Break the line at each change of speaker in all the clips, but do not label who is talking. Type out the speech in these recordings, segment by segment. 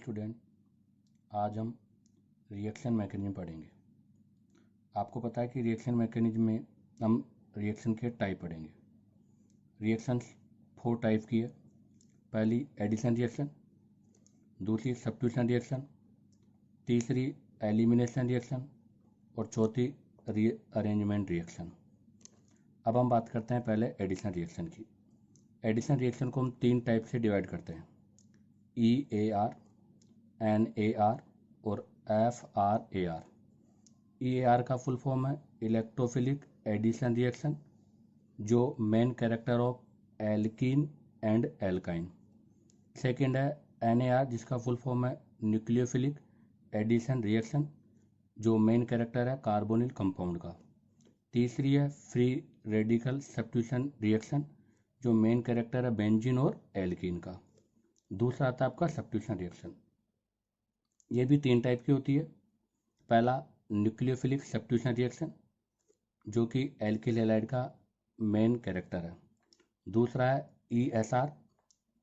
Student, आज हम reaction mechanism पढ़ेंगे। आपको पता है कि रिएक्शन मैकेनिज्म में हम रिएक्शन के टाइप पढ़ेंगे। रिएक्शंस 4 टाइप की है। पहली एडिशन रिएक्शन, दूसरी सब्स्टिट्यूशन रिएक्शन, तीसरी एलिमिनेशन रिएक्शन और चौथी रीअरेंजमेंट रिएक्शन। अब हम बात करते हैं पहले एडिशन रिएक्शन की। एडिशन रिएक्शन को हम 3 टाइप से डिवाइड करते हैं, EAR, NAR और FRAR। EAR का फुल फॉर्म है इलेक्ट्रोफिलिक एडिशन रिएक्शन, जो main character of alkene and alkyne. Second है NAR, जिसका फुल फॉर्म है न्यूक्लियोफिलिक एडिशन रिएक्शन, जो मेन कैरेक्टर है कार्बोनिल कंपाउंड का। तीसरी है फ्री रेडिकल सब्स्टिट्यूशन रिएक्शन, जो मेन कैरेक्टर है बेंजीन और एल्कीन का। दूसरा आता है आपका सब्स्टिट्यूशन रिएक्शन। ये भी 3 टाइप की होती है। पहला न्यूक्लियोफिलिक सब्स्टिट्यूशन रिएक्शन, जो कि एल्किल हैलाइड का मेन कैरेक्टर है। दूसरा है ESR,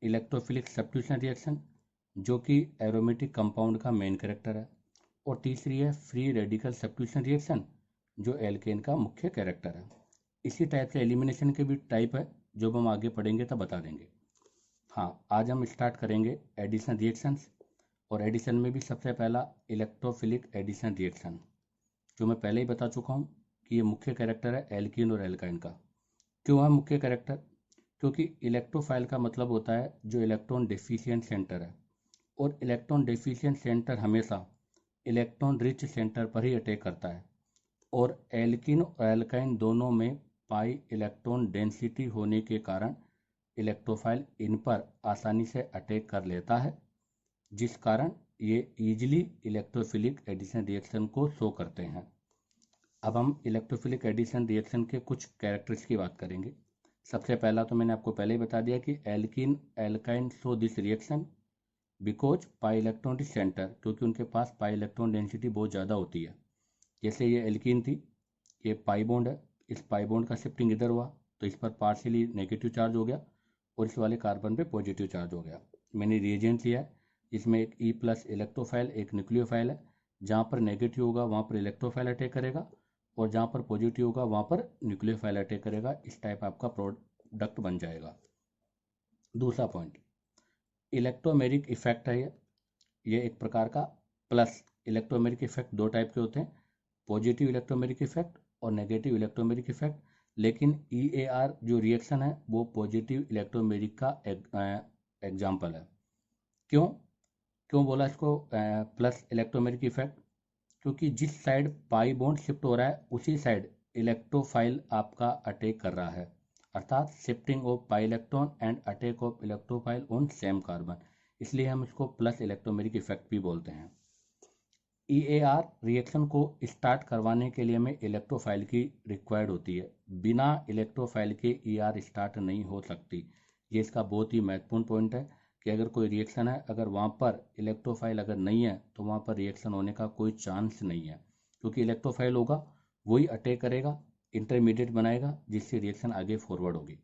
इलेक्ट्रोफिलिक सब्स्टिट्यूशन रिएक्शन, जो कि एरोमेटिक कंपाउंड का मेन कैरेक्टर है। और तीसरी है फ्री रेडिकल सब्स्टिट्यूशन रिएक्शन, जो एल्केन का मुख्य कैरेक्टर है। इसी टाइप से एलिमिनेशन के भी टाइप है, जो हम आगे पढ़ेंगे तब बता देंगे। हाँ, आज हम स्टार्ट करेंगे एडिशन रिएक्शंस। और एडिशन में भी सबसे पहला इलेक्ट्रोफिलिक एडिशन रिएक्शन, जो मैं पहले ही बता चुका हूँ कि ये मुख्य कैरेक्टर है एल्कीन और एल्काइन का। क्यों है मुख्य कैरेक्टर? क्योंकि इलेक्ट्रोफाइल का मतलब होता है जो इलेक्ट्रॉन डेफिशिएंट सेंटर है, और इलेक्ट्रॉन डेफिशिएंट सेंटर हमेशा इलेक्ट्रॉन रिच सेंटर पर ही अटैक करता है। और एल्कीन और एल्काइन दोनों में पाई इलेक्ट्रॉन डेंसिटी होने के कारण इलेक्ट्रोफाइल इन पर आसानी से अटैक कर लेता है, जिस कारण ये ईजिली इलेक्ट्रोफिलिक एडिशन रिएक्शन को शो करते हैं। अब हम इलेक्ट्रोफिलिक एडिशन रिएक्शन के कुछ कैरेक्टर्स की बात करेंगे। सबसे पहला तो मैंने आपको पहले ही बता दिया कि alkene alkyne show this reaction because pi electron rich centre, क्योंकि उनके पास पाई इलेक्ट्रॉन डेंसिटी बहुत ज़्यादा होती है। जैसे ये एल्कीन थी, ये पाई बॉन्ड है, इस पाई बॉन्ड का शिफ्टिंग इधर हुआ तो इस पर पार्शियली नेगेटिव चार्ज हो गया और इस वाले कार्बन पे पॉजिटिव चार्ज हो गया। मैंने रिएजेंट लिया है, इसमें एक E+ इलेक्ट्रोफाइल, एक न्यूक्लियोफाइल है। जहाँ पर नेगेटिव होगा वहाँ पर इलेक्ट्रोफाइल अटैक करेगा, और जहाँ पर पॉजिटिव होगा वहाँ पर न्यूक्लियोफाइल अटैक करेगा। इस टाइप आपका प्रोडक्ट बन जाएगा। दूसरा पॉइंट, इलेक्ट्रोमेरिक इफेक्ट है ये एक प्रकार का प्लस। इलेक्ट्रोमेरिक इफेक्ट 2 टाइप के होते हैं, पॉजिटिव इलेक्ट्रोमेरिक इफेक्ट और नेगेटिव इलेक्ट्रोमेरिक इफेक्ट। लेकिन EAR जो रिएक्शन है वो पॉजिटिव इलेक्ट्रोमेरिक का एग्जाम्पल है। क्यों क्यों बोला इसको प्लस इलेक्ट्रोमेरिक इफेक्ट? क्योंकि जिस साइड पाई बॉन्ड शिफ्ट हो रहा है उसी साइड इलेक्ट्रोफाइल आपका अटैक कर रहा है, अर्थात shifting of pi electron and attack of electrophile on same carbon, इसलिए हम इसको प्लस इलेक्ट्रोमेरिक इफेक्ट भी बोलते हैं। EAR रिएक्शन को स्टार्ट करवाने के लिए हमें इलेक्ट्रोफाइल की रिक्वायर्ड होती है। बिना इलेक्ट्रोफाइल के EAR स्टार्ट नहीं हो सकती। ये इसका बहुत ही महत्वपूर्ण पॉइंट है कि अगर कोई रिएक्शन है, अगर वहाँ पर इलेक्ट्रोफाइल अगर नहीं है तो वहाँ पर रिएक्शन होने का कोई चांस नहीं है, क्योंकि इलेक्ट्रोफाइल होगा वही अटैक करेगा, इंटरमीडिएट बनाएगा, जिससे रिएक्शन आगे फॉरवर्ड होगी।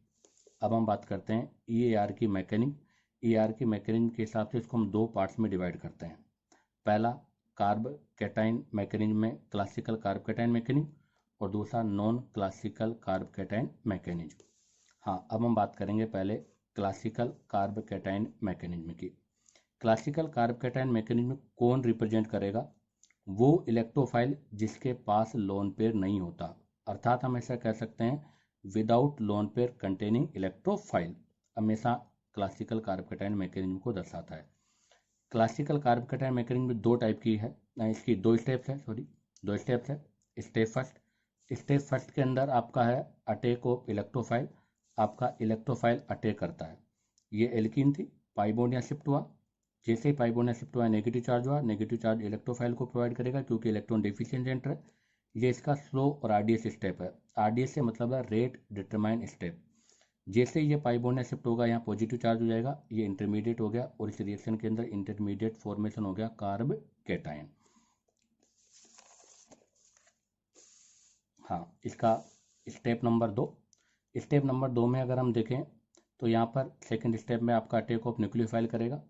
अब हम बात करते हैं EAR की मैकेनिज्म। EAR की मैकेनिज्म के हिसाब से इसको हम 2 पार्ट्स में डिवाइड करते हैं। पहला कार्ब कैटाइन मैकेनिज्म में क्लासिकल कार्ब कैटाइन मैकेनिज्म, और दूसरा non classical carb cation mechanism. हाँ, अब हम बात करेंगे पहले क्लासिकल कार्ब कैटाइन मैकेनिज्म की। क्लासिकल कार्ब कैटाइन मैकेनिज्म कौन रिप्रेजेंट करेगा? वो इलेक्ट्रोफाइल जिसके पास लोन पेयर नहीं होता, अर्थात हम ऐसा कह सकते हैं without lone pair containing electrophile, हमेशा क्लासिकल कार्ब कैटाइन मैकेनिज्म को दर्शाता है। क्लासिकल कार्ब कैटाइन मैकेनिज्म में 2 टाइप की है, इसकी 2 स्टेप्स है, 2 स्टेप्स है। स्टेप फर्स्ट के अंदर आपका है अटैक ऑफ इलेक्ट्रोफाइल, आपका इलेक्ट्रोफाइल अटैक करता है। ये एल्कीन थी, पाई बॉन्ड यहाँ शिफ्ट हुआ, जैसे ही पाई बॉन्ड यहाँ शिफ्ट हुआ नेगेटिव चार्ज हुआ, नेगेटिव चार्ज इलेक्ट्रोफाइल को प्रोवाइड करेगा क्योंकि इलेक्ट्रॉन डेफिशिएंट सेंटर है। ये इसका स्लो और आरडीएस स्टेप है। आरडीएस से मतलब है रेट डिटरमाइन स्टेप। जैसे ये पाई बॉन्ड में शिफ्ट होगा यहाँ पॉजिटिव चार्ज हो जाएगा, ये इंटरमीडिएट हो गया, और इस रिएक्शन के अंदर इंटरमीडिएट फॉर्मेशन हो गया कार्ब कैटायन। हाँ, इसका स्टेप नंबर 2। स्टेप नंबर 2 में अगर हम देखें तो यहाँ पर सेकंड स्टेप में आपका अटैक ऑफ न्यूक्लियोफाइल करेगा।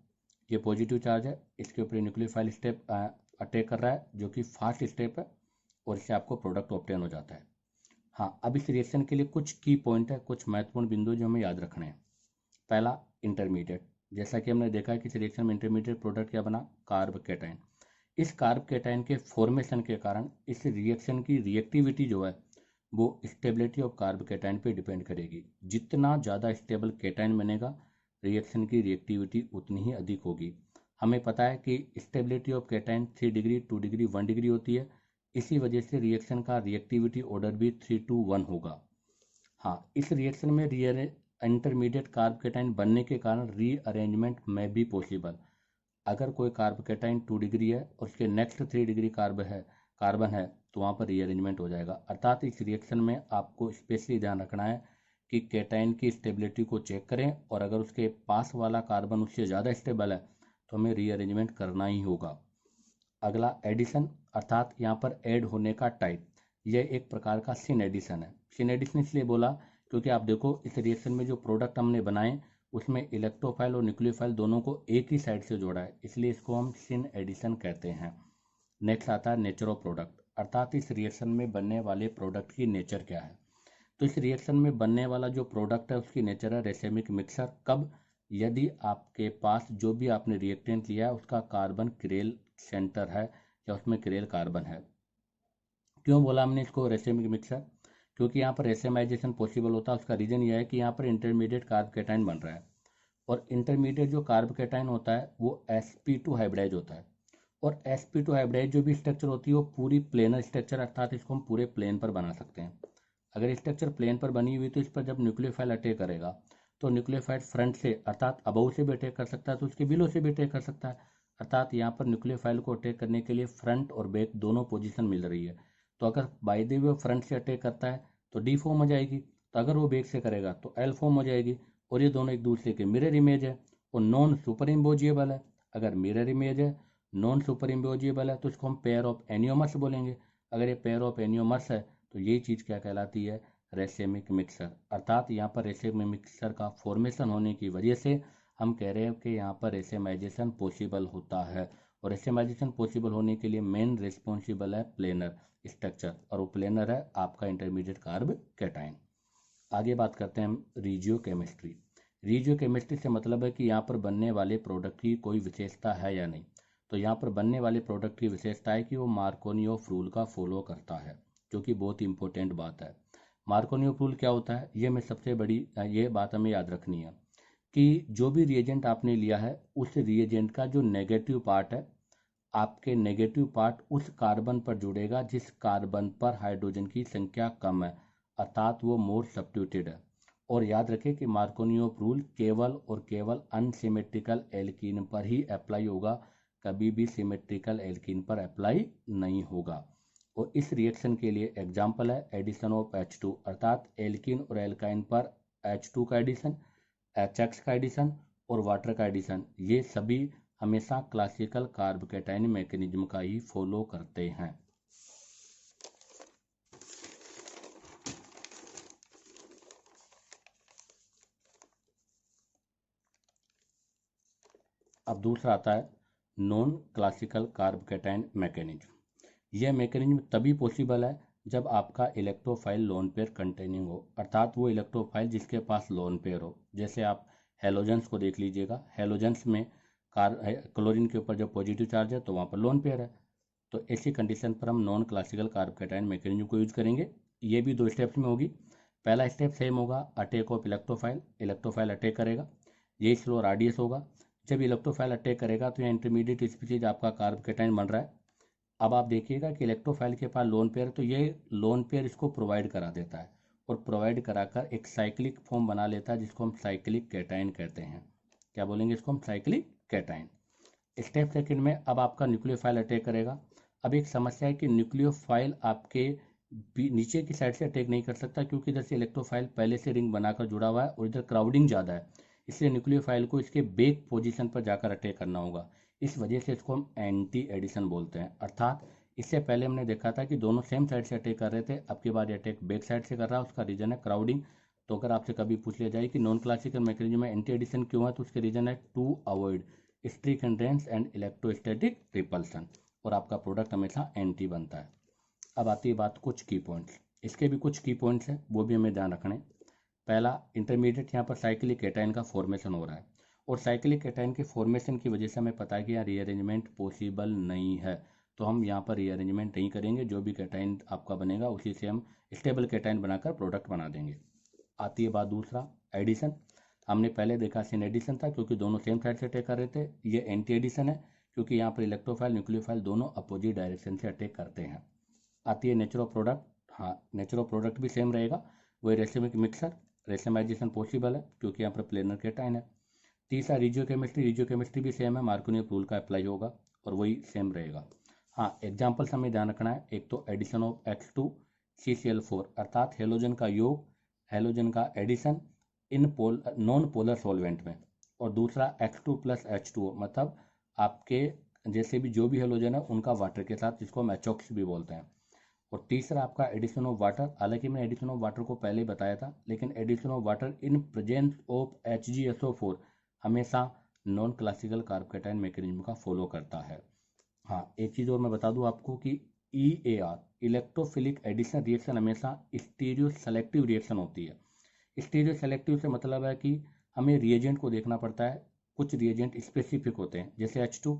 ये पॉजिटिव चार्ज है, इसके ऊपर न्यूक्लियोफाइल स्टेप अटैक कर रहा है जो कि फास्ट स्टेप है, और इससे आपको प्रोडक्ट ऑब्टेन हो जाता है। हाँ, अब इस रिएक्शन के लिए कुछ की पॉइंट है, कुछ महत्वपूर्ण बिंदु जो हमें याद रखने हैं। पहला, इंटरमीडिएट। जैसा कि हमने देखा कि इस रिएक्शन में इंटरमीडिएट प्रोडक्ट क्या बना, कार्ब कैटायन। इस कार्ब कैटायन के फॉर्मेशन के कारण इस रिएक्शन की रिएक्टिविटी जो है वो स्टेबिलिटी ऑफ कार्ब कैटायन पे डिपेंड करेगी। जितना ज़्यादा स्टेबल कैटायन बनेगा, रिएक्शन की रिएक्टिविटी उतनी ही अधिक होगी। हमें पता है कि stability of cation 3 degree, 2 degree, 1 degree होती है। इसी वजह से रिएक्शन का रिएक्टिविटी ऑर्डर भी 3 to 1 होगा। हाँ, इस रिएक्शन में इंटरमीडिएट कार्ब कैटायन बनने के कारण रीअरेंजमेंट में भी पॉसिबल। अगर कोई कार्ब कैटायन 2 डिग्री है और उसके नेक्स्ट 3 डिग्री कार्बन है तो वहाँ पर रीअरेंजमेंट हो जाएगा। अर्थात इस रिएक्शन में आपको स्पेशली ध्यान रखना है कि कैटायन की स्टेबिलिटी को चेक करें, और अगर उसके पास वाला कार्बन उससे ज़्यादा स्टेबल है तो हमें रीअरेंजमेंट करना ही होगा। अगला, एडिशन, अर्थात यहाँ पर ऐड होने का टाइप। यह एक प्रकार का सिन एडिशन है। सिन एडिशन इसलिए बोला क्योंकि आप देखो इस रिएक्शन में जो प्रोडक्ट हमने बनाए उसमें इलेक्ट्रोफाइल और न्यूक्लियोफाइल दोनों को एक ही साइड से जोड़ा है, इसलिए इसको हम सिन एडिशन कहते हैं। नेक्स्ट आता है नेचर ऑफ प्रोडक्ट, अर्थात इस रिएक्शन में बनने वाले प्रोडक्ट की नेचर क्या है। तो इस रिएक्शन में बनने वाला जो प्रोडक्ट है उसकी नेचर है रेसेमिक मिक्सर। कब, यदि आपके पास जो भी आपने रिएक्टेंट लिया है उसका कार्बन किरेल सेंटर है या उसमें किरेल कार्बन है। क्यों बोला हमने इसको रेसेमिक मिक्सर, क्योंकि यहाँ पर रेसेमाइजेशन पॉसिबल होता है। उसका रीजन यह है कि यहाँ पर इंटरमीडिएट कार्ब कैटायन बन रहा है, और इंटरमीडिएट जो कार्ब कैटायन होता है वो sp2 हाइब्रिडाइज होता है, और sp2 हाइब्रिडाइज जो भी स्ट्रक्चर होती है वो पूरी प्लेनर स्ट्रक्चर, अर्थात इसको हम पूरे प्लेन पर बना सकते हैं। अगर स्ट्रक्चर प्लेन पर बनी हुई तो इस पर जब न्यूक्लियोफाइल अटैक करेगा तो न्यूक्लियोफाइल फ्रंट से अर्थात अबव से भी अटैक कर सकता है, तो उसके बिलो से भी अटैक कर सकता है। अर्थात यहाँ पर न्यूक्लियोफाइल को अटैक करने के लिए फ्रंट और बैक दोनों पोजीशन मिल रही है। तो अगर बाय द वे वो फ्रंट से अटैक करता है तो डी फॉर्म हो जाएगी, तो अगर वो बैक से करेगा तो एल फॉर्म हो जाएगी, और ये दोनों एक दूसरे के मिरर इमेज है और नॉन सुपर इम्पोजिबल है। अगर मिरर इमेज है, नॉन सुपर इम्पोजिबल है, तो इसको हम पेयर ऑफ एनियोमर्स बोलेंगे। अगर ये पेयर ऑफ एनियोमर्स है तो यही चीज़ क्या कहलाती है, रेसेमिक मिक्सर। अर्थात यहाँ पर रेसेमिक मिक्सर का फॉर्मेशन होने की वजह से हम कह रहे हैं कि यहाँ पर रेसेमाइजेशन पॉसिबल होता है, और रेसेमाइजेशन पॉसिबल होने के लिए मेन रिस्पॉन्सिबल है प्लेनर स्ट्रक्चर, और वो प्लेनर है आपका इंटरमीडिएट कार्ब कैटायन। आगे बात करते हैं हम रिजियो केमिस्ट्री। रिजियो केमिस्ट्री से मतलब है कि यहाँ पर बनने वाले प्रोडक्ट की कोई विशेषता है या नहीं। तो यहाँ पर बनने वाले प्रोडक्ट की विशेषता है कि वो मार्कोनियोफ रूल का फॉलो करता है, जो कि बहुत इंपॉर्टेंट बात है। मार्कोनियोफ रूल क्या होता है, ये में सबसे बड़ी ये बात हमें याद रखनी है कि जो भी रिएजेंट आपने लिया है उस रिएजेंट का जो नेगेटिव पार्ट है, आपके नेगेटिव पार्ट उस कार्बन पर जुड़ेगा जिस कार्बन पर हाइड्रोजन की संख्या कम है, अर्थात वो मोर सब्स्टिट्यूटेड है। और याद रखें कि मार्कोनियोफ रूल केवल और केवल अनसिमेट्रिकल एल्कीन पर ही अप्लाई होगा, कभी भी सिमेट्रिकल एल्कीन पर अप्लाई नहीं होगा। और इस रिएक्शन के लिए एग्जाम्पल है एडिशन ऑफ H2, अर्थात एल्कीन और एल्काइन पर H2 का एडिशन, HX का एडिशन और वाटर का एडिशन, ये सभी हमेशा क्लासिकल कार्ब कैटायन मैकेनिज्म का ही फॉलो करते हैं। अब दूसरा आता है non classical carb cation mechanism. यह मैकेनिज्म तभी पॉसिबल है जब आपका इलेक्ट्रोफाइल लोन पेयर कंटेनिंग हो, अर्थात वो इलेक्ट्रोफाइल जिसके पास लोन पेयर हो। जैसे आप हेलोजेंस को देख लीजिएगा, हेलोजेंस में क्लोरीन के ऊपर जब पॉजिटिव चार्ज है तो वहाँ पर लोन पेयर है। तो ऐसी कंडीशन पर हम non classical carb cation mechanism को यूज करेंगे। ये भी 2 स्टेप्स में होगी। पहला स्टेप सेम होगा, attack of electrophile, electrophile attack करेगा, ये स्लो राडियस होगा। जब इलेक्ट्रोफाइल अटैक करेगा तो यहाँ इंटरमीडिएट स्पीसीज आपका कार्ब कैटायन बन रहा है। अब आप देखिएगा कि इलेक्ट्रोफाइल के पास लोन पेयर, तो ये लोन पेयर इसको प्रोवाइड करा देता है, और प्रोवाइड कराकर एक साइक्लिक फॉर्म बना लेता है जिसको हम साइक्लिक कैटायन कहते हैं। क्या बोलेंगे इसको हम, साइक्लिक कैटायन। स्टेप सेकंड में अब आपका न्यूक्लियोफाइल अटैक करेगा। अब एक समस्या है कि न्यूक्लियोफाइल आपके नीचे की साइड से अटैक नहीं कर सकता, क्योंकि इधर से इलेक्ट्रोफाइल पहले से रिंग बनाकर जुड़ा हुआ है और इधर क्राउडिंग ज़्यादा है, इसलिए न्यूक्लियोफाइल को इसके बैक पोजीशन पर जाकर अटैक करना होगा। इस वजह से इसको हम एंटी एडिशन बोलते हैं। अर्थात इससे पहले हमने देखा था कि दोनों सेम साइड से अटैक कर रहे थे, अब की बार अटैक बैक साइड से कर रहा है, उसका रीजन है क्राउडिंग। तो अगर आपसे कभी पूछ लिया जाए कि नॉन क्लासिकल मैकेनिज्म में एंटी एडिशन क्यों है, तो उसके रीजन है to avoid steric hindrance and electrostatic repulsion, और आपका प्रोडक्ट हमेशा एंटी बनता है। अब आती है बात कुछ की पॉइंट्स, इसके भी कुछ की पॉइंट्स हैं, वो भी हमें ध्यान रखने। पहला, इंटरमीडिएट यहाँ पर साइक्लिक केटाइन का फॉर्मेशन हो रहा है, और साइक्लिक केटाइन के फॉर्मेशन की वजह से हमें पता है कि यहाँ रीअरेंजमेंट पॉसिबल नहीं है, तो हम यहाँ पर रीअरेंजमेंट नहीं करेंगे। जो भी केटाइन आपका बनेगा उसी से हम स्टेबल केटाइन बनाकर प्रोडक्ट बना देंगे। आती है बात दूसरा, एडिशन। हमने पहले देखा सिन एडिशन था, क्योंकि दोनों सेम साइड से अटैक कर रहे थे। ये एंटी एडिशन है, क्योंकि यहाँ पर इलेक्ट्रोफाइल न्यूक्लियोफाइल दोनों अपोजिट डायरेक्शन से अटैक करते हैं। आती है नेचुरल प्रोडक्ट। हाँ, नेचुरल प्रोडक्ट भी सेम रहेगा, वही रेसिमिक मिक्सर, रेसिमाइजेशन पॉसिबल है क्योंकि यहाँ पर प्लेनर केटाइन है। तीसरा रिजियो केमिस्ट्री भी सेम है, मार्कोनी रूल का अप्लाई होगा और वही सेम रहेगा। हाँ, एग्जाम्पल्स हमें ध्यान रखना है। एक तो एडिशन ऑफ H2CCl4 अर्थात हेलोजन का योग, हेलोजन का addition in non polar solvent में, और दूसरा X2 + H2O मतलब आपके जैसे भी जो भी हेलोजन है उनका वाटर के साथ, जिसको हम HOX भी बोलते हैं। और तीसरा आपका एडिशन ऑफ वाटर, हालांकि मैंने एडिशन ऑफ वाटर को पहले ही बताया था, लेकिन addition of water in presence of HgSO4 हमेशा नॉन क्लासिकल कार्बोकेटाइन मैकेनिज्म का फॉलो करता है। हाँ, एक चीज़ और मैं बता दूं आपको कि EAR इलेक्ट्रोफिलिक एडिशन रिएक्शन हमेशा स्टीरियो सेलेक्टिव रिएक्शन होती है। स्टीरियो सेलेक्टिव से मतलब है कि हमें रिएजेंट को देखना पड़ता है। कुछ रिएजेंट स्पेसिफिक होते हैं, जैसे H2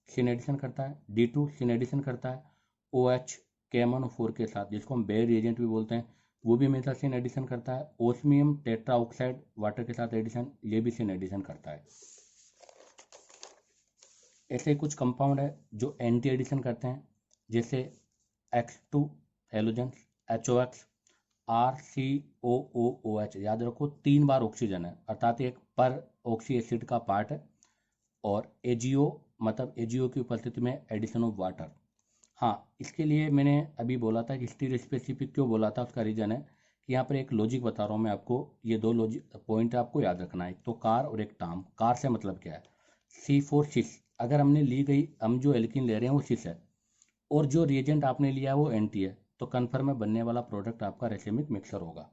सिन एडिशन करता है, D2 सिन एडिशन करता है, OH KMnO4 के साथ, जिसको हम बेयर रिएजेंट भी बोलते हैं, वो भी हमेशा सिन एडिशन करता है। ओस्मियम टेट्रा ऑक्साइड वाटर के साथ एडिशन, ये भी सिन एडिशन करता है। ऐसे कुछ कंपाउंड है जो एंटी एडिशन करते हैं, जैसे X2 हेलोजन, HOX, RCOOOH। याद रखो 3 बार ऑक्सीजन है, अर्थात एक पर ऑक्सी एसिड का पार्ट है। और AgO मतलब AgO की उपस्थिति में एडिशन ऑफ वाटर। हाँ, इसके लिए मैंने अभी बोला था कि स्टीरियो स्पेसिफिक क्यों बोला था, उसका रीजन है कि यहाँ पर एक लॉजिक बता रहा हूँ मैं आपको। ये 2 लॉजिक पॉइंट आपको याद रखना है, एक तो कार और एक टाम। कार से मतलब क्या है, C4 अगर हमने ली गई, हम जो एल्किन ले रहे हैं वो सिस है, और जो रिएजेंट आपने लिया है वो एंटी है, तो कन्फर्म में बनने वाला प्रोडक्ट आपका रेसिमिक मिक्सर होगा।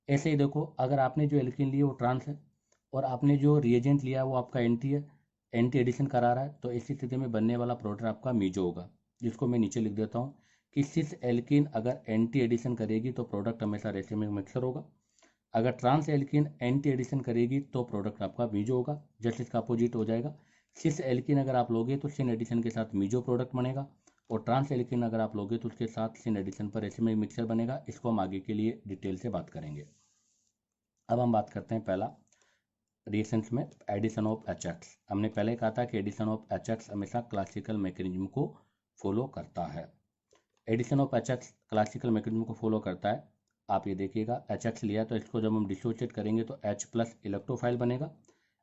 ऐसे ही देखो, अगर आपने जो एल्किन ली है वो ट्रांस है, और आपने जो रिएजेंट लिया है वो आपका एंटी है, एंटी एडिशन करा रहा है, तो ऐसी स्थिति में बनने वाला प्रोडक्ट आपका मीजो होगा, जिसको मैं नीचे लिख देता हूँ कि सिस एल्किन अगर एंटी एडिशन करेगी तो प्रोडक्ट हमेशा रेसिमिक मिक्सर होगा। अगर ट्रांस एल्किन एंटी एडिशन करेगी तो प्रोडक्ट आपका मीजो होगा, जस्ट इसका अपोजिट हो जाएगा। सिस एल्किन अगर आप लोगे तो सिन एडिशन के साथ मीजो प्रोडक्ट बनेगा, और ट्रांस एल्किन अगर आप लोगे तो उसके साथ सिन एडिशन पर रेसिमिक मिक्सर बनेगा। इसको हम आगे के लिए डिटेल से बात करेंगे। अब हम बात करते हैं पहला रिएक्शंस में एडिशन ऑफ HX। हमने पहले कहा था कि एडिशन ऑफ HX हमेशा क्लासिकल मैकेनिज्म को फॉलो करता है। Addition of HX classical mechanism को फॉलो करता है। आप ये देखिएगा, HX लिया तो इसको जब हम डिसोशिएट करेंगे तो H+ इलेक्ट्रोफाइल बनेगा,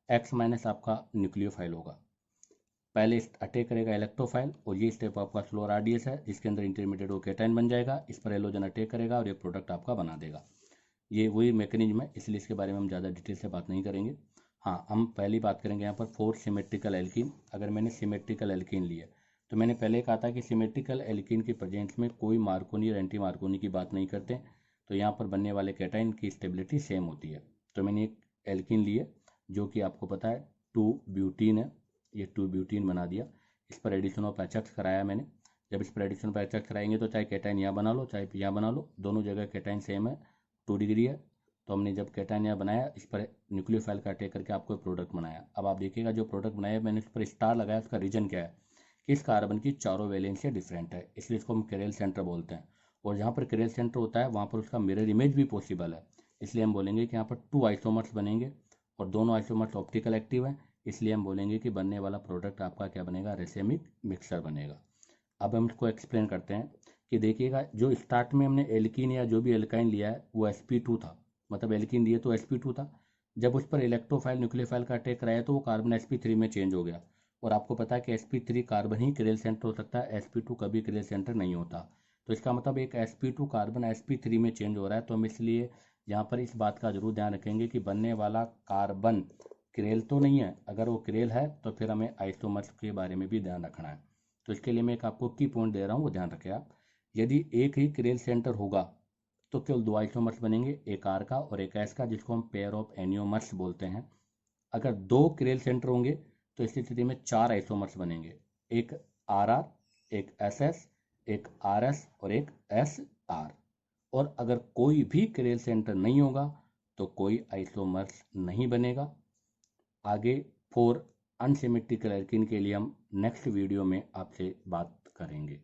X- आपका न्यूक्लियोफाइल होगा। पहले अटैक करेगा इलेक्ट्रोफाइल, और ये स्टेप आपका स्लो RDS है, जिसके अंदर इंटरमीडिएट वो केटाइन बन जाएगा। इस पर हेलोजन अटैक करेगा और ये प्रोडक्ट आपका बना देगा। ये वही मैकेनिज्म है, इसलिए इसके बारे में हम ज़्यादा डिटेल से बात नहीं करेंगे। हाँ, हम पहली बात करेंगे यहाँ पर 4 सिमेट्रिकल एल्कीन। अगर मैंने सिमेट्रिकल एल्कीन लिया, तो मैंने पहले कहा था कि सिमेट्रिकल एल्कीन की प्रेजेंस में कोई मार्कोनी और एंटी मार्कोनी की बात नहीं करते, तो यहाँ पर बनने वाले कैटाइन की स्टेबिलिटी सेम होती है। तो मैंने एक एल्कीन लिए जो कि आपको पता है 2 ब्यूटीन है, ये 2 ब्यूटीन बना दिया। इस पर एडिशन ऑफ HX कराया मैंने। जब इस पर एडिशन ऑफ HX कराएंगे तो चाहे कैटाइन यहाँ बना लो चाहे यहाँ बना लो, दोनों जगह कैटाइन सेम है, 2 डिग्री है। तो हमने जब कैटाइन यहाँ बनाया, इस पर न्यूक्लियोफाइल का अटैक करके आपको प्रोडक्ट बनाया। अब आप देखिएगा जो प्रोडक्ट बनाया मैंने उस पर स्टार लगाया, उसका रीजन क्या है कि इस कार्बन की चारों वैलेंसी डिफरेंट है, इसलिए इसको हम कैरेल सेंटर बोलते हैं। और जहाँ पर कैरेल सेंटर होता है वहाँ पर उसका मिरर इमेज भी पॉसिबल है, इसलिए हम बोलेंगे कि यहाँ पर 2 आइसोमर्स बनेंगे, और दोनों आइसोमर्स ऑप्टिकल एक्टिव हैं, इसलिए हम बोलेंगे कि बनने वाला प्रोडक्ट आपका क्या बनेगा, रेसिमिक मिक्सर बनेगा। अब हम इसको एक्सप्लेन करते हैं कि देखिएगा, जो स्टार्ट में हमने एल्कीन या जो भी एल्काइन लिया है वो sp2 था, मतलब एल्कीन लिए तो sp2 था। जब उस पर इलेक्ट्रोफाइल न्यूक्लियोफाइल का अटैक कराया तो वो कार्बन sp3 में चेंज हो गया, और आपको पता है कि sp3 कार्बन ही कैरेल सेंटर हो सकता है, sp2 कभी कैरेल सेंटर नहीं होता। तो इसका मतलब एक sp2 कार्बन sp3 में चेंज हो रहा है, तो हम इसलिए यहाँ पर इस बात का जरूर ध्यान रखेंगे कि बनने वाला कार्बन क्रेल तो नहीं है। अगर वो क्रेल है तो फिर हमें आइसोमर्स के बारे में भी ध्यान रखना है। तो इसके लिए मैं एक आपको की पॉइंट दे रहा हूँ, वो ध्यान रखें आप। यदि एक ही क्रेल सेंटर होगा तो केवल 2 आइसोमर्स बनेंगे, एक R का और एक S का, जिसको हम पेयर ऑफ एनियोमर्स बोलते हैं। अगर 2 क्रेल सेंटर होंगे तो इस स्थिति में 4 आइसोमर्स बनेंगे, एक RR, एक SS, एक RS और एक SR। और अगर कोई भी कैरियर सेंटर नहीं होगा तो कोई आइसोमर्स नहीं बनेगा। आगे 4 अनसिमेट्रिकल एल्कीन के लिए हम नेक्स्ट वीडियो में आपसे बात करेंगे।